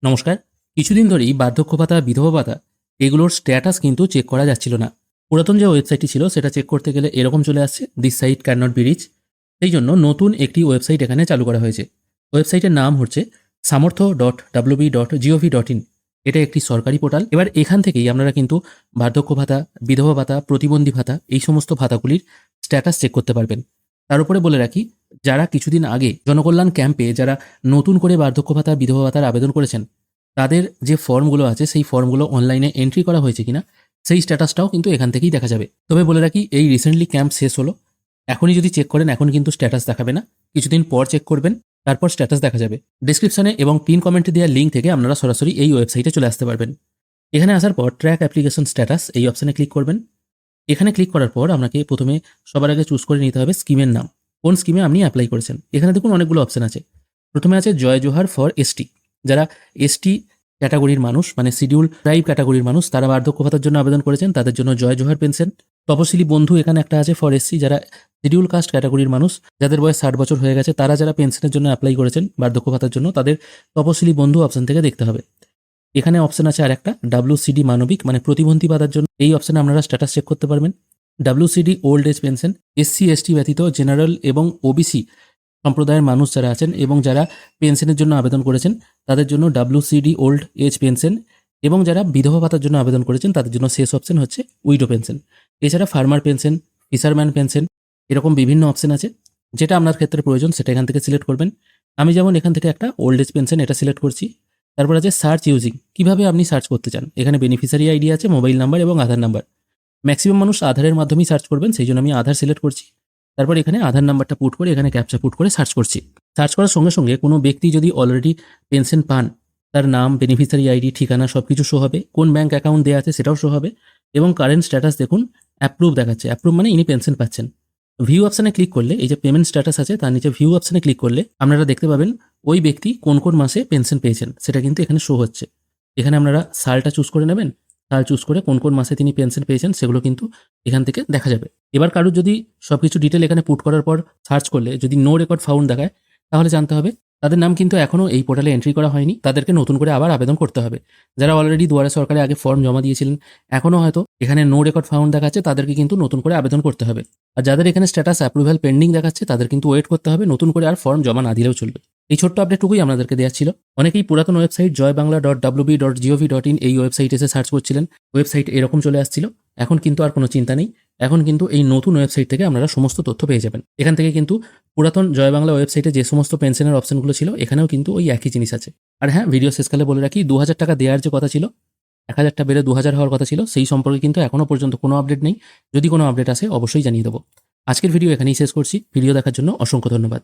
নমস্কার। কিছুদিন ধরেই বার্ধক্য ভাতা, বিধবা ভাতা এগুলোর স্ট্যাটাস কিন্তু চেক করা যাচ্ছিল না। পুরাতন যে ওয়েবসাইটটি ছিল সেটা চেক করতে গেলে এরকম চলে আসছে, this site can not be reach. সেই জন্য নতুন একটি ওয়েবসাইট এখানে চালু করা হয়েছে। ওয়েবসাইটের নাম হচ্ছে samortho.wb.gov.in। এটা একটি সরকারি পোর্টাল। এবার এখান থেকেই আপনারা কিন্তু বার্ধক্য ভাতা, বিধবা ভাতা, প্রতিবন্ধী ভাতা এই সমস্ত ভাতাগুলির স্ট্যাটাস চেক করতে পারবেন। তার উপরে বলে রাখি, যারা কিছুদিন আগে জনকল্যাণ ক্যাম্পে যারা নতুন করে বার্ধক্য ভাতা, বিধবা ভাতার আবেদন করেছেন, তাদের যে ফর্মগুলো আছে সেই ফর্মগুলো অনলাইনে এন্ট্রি করা হয়েছে কিনা সেই স্ট্যাটাসটাও কিন্তু এখান থেকেই দেখা যাবে। তবে বলে রাখি, এই রিসেন্টলি ক্যাম্প শেষ হলো। এখনই যদি চেক করেন এখন কিন্তু স্ট্যাটাস দেখাবে না, কিছুদিন পর চেক করবেন, তারপর স্ট্যাটাস দেখা যাবে। ডেসক্রিপশনে এবং পিন কমেন্টে দেওয়া লিঙ্ক থেকে আপনারা সরাসরি এই ওয়েবসাইটে চলে আসতে পারবেন। এখানে আসার পর ট্র্যাক অ্যাপ্লিকেশন স্ট্যাটাস এই অপশানে ক্লিক করবেন। এখানে ক্লিক করার পর আপনাকে প্রথমে সবার আগে চুজ করে নিতে হবে স্কিমের নাম, কোন স্কিমে আপনি অ্যাপ্লাই করেছেন। এখানে দেখুন অনেকগুলো অপশান আছে। প্রথমে আছে জয় জোহার ফর এসটি। যারা এসটি ক্যাটাগরির মানুষ, মানে শিডিউল ট্রাইব ক্যাটাগরির মানুষ, তারা বার্ধক্য ভাতার জন্য আবেদন করেছেন, তাদের জন্য জয় জোহার পেনশন। তপশিলি বন্ধু এখানে একটা আছে ফর এসসি, যারা শিডিউল কাস্ট ক্যাটাগরির মানুষ, যাদের বয়স 60 বছর হয়ে গেছে, তারা যারা পেনশনের জন্য অ্যাপ্লাই করেছেন বার্ধক্য ভাতার জন্য, তাদের তপশিলি বন্ধু অপশন থেকে দেখতে হবে। এখানে অপশন আছে আর একটা WCD মানবিক, মানে প্রতিবন্ধী ভাতার জন্য। এই অপশনে আপনারা স্ট্যাটাস চেক করতে পারবেন। WCD old age pension, SC ST ব্যতীত জেনারেল এবং OBC সম্প্রদায়ের মানুষ যারা আছেন এবং যারা পেনশনের জন্য আবেদন করেছেন তাদের জন্য WCD ওল্ড এজ পেনশন, এবং যারা বিধবা ভাতার জন্য আবেদন করেছেন তাদের জন্য শেষ অপশন হচ্ছে উইডো পেনশন। এছাড়া ফার্মার পেনশন, ফিশারম্যান পেনশন, এরকম বিভিন্ন অপশন আছে। যেটা আপনার ক্ষেত্রে প্রয়োজন সেটা এখান থেকে সিলেক্ট করবেন। আমি যেমন এখান থেকে একটা ওল্ড এজ পেনশন এটা সিলেক্ট করছি। তারপর আছে সার্চ ইউজিং, কিভাবে আপনি সার্চ করতে চান। এখানে বেনিফিশিয়ারি আইডি আছে, মোবাইল নাম্বার এবং আধার নাম্বার। ম্যাক্সিমাম মানুষ আধারের মাধ্যমেই সার্চ করবেন, সেই জন্য আমি আধার সিলেক্ট করছি। তারপর এখানে আধার নাম্বারটা পুট করে এখানে ক্যাপচা পুট করে সার্চ করছি। সার্চ করার সঙ্গে সঙ্গে কোনো ব্যক্তি যদি অলরেডি পেনশন পান, তার নাম, বেনিফিশিয়ারি আইডি, ঠিকানা সব কিছু শো হবে, কোন ব্যাঙ্ক অ্যাকাউন্ট দেওয়া আছে সেটাও শো হবে, এবং কারেন্ট স্ট্যাটাস দেখুন অ্যাপ্রুভ দেখাচ্ছে। অ্যাপ্রুভ মানে ইনি পেনশন পাচ্ছেন। ভিউ অপশানে ক্লিক করলে, এই যে পেমেন্ট স্ট্যাটাস আছে তার নিচে ভিউ অপশানে ক্লিক করলে আপনারা দেখতে পাবেন ওই ব্যক্তি কোন কোন মাসে পেনশন পেয়েছেন সেটা কিন্তু এখানে শো হচ্ছে। এখানে আপনারা সালটা চুজ করে নেবেন, সাল চুজ করে কোন কোন মাসে তিনি পেনশন পেয়েছেন সেগুলো কিন্তু এখান থেকে দেখা যাবে। এবার কারোর যদি সবকিছু ডিটেল এখানে পুট করার পর সার্চ করলে যদি নো রেকর্ড ফাউন্ড দেখায়, তাহলে জানতে হবে তাদের নাম কিন্তু এখনও এই পোর্টালে এন্ট্রি করা হয়নি, তাদেরকে নতুন করে আবার আবেদন করতে হবে। যারা অলরেডি দুয়ারে সরকারে আগে ফর্ম জমা দিয়েছিলেন, এখনও হয়তো এখানে নো রেকর্ড ফাউন্ড দেখাচ্ছে, তাদেরকে কিন্তু নতুন করে আবেদন করতে হবে। আর যাদের এখানে স্ট্যাটাস অ্যাপ্রুভাল পেন্ডিং দেখাচ্ছে, তাদের কিন্তু ওয়েট করতে হবে, নতুন করে আর ফর্ম জমা না দিলেও চলবে। এই ছোট্ট আপডেটটুকুই আপনাদেরকে দেওয়া ছিল। অনেকেই পুরাতন ওয়েবসাইট joybangla.wb.gov.in এই ওয়েবসাইট এসে সার্চ করছিলেন, ওয়েবসাইট এরকম চলে আসছিল। এখন কিন্তু আর কোনো চিন্তা নেই, এখন কিন্তু এই নতুন ওয়েবসাইট থেকে আপনারা সমস্ত তথ্য পেয়ে যাবেন। এখান থেকে কিন্তু পুরাতন জয় বাংলা ওয়েবসাইটে যে সমস্ত পেনশনের অপশনগুলো ছিল এখানেও কিন্তু ওই একই জিনিস আছে। আর হ্যাঁ, ভিডিও শেষকালে বলে রাখি, 2000 টাকা দেওয়ার যে কথা ছিল, 1000টা বেড়ে 2000 হওয়ার কথা ছিল, সেই সম্পর্কে কিন্তু এখনও পর্যন্ত কোনো আপডেট নেই। যদি কোনো আপডেট আসে অবশ্যই জানিয়ে দেবো। আজকের ভিডিও এখানেই শেষ করছি। ভিডিও দেখার জন্য অসংখ্য ধন্যবাদ।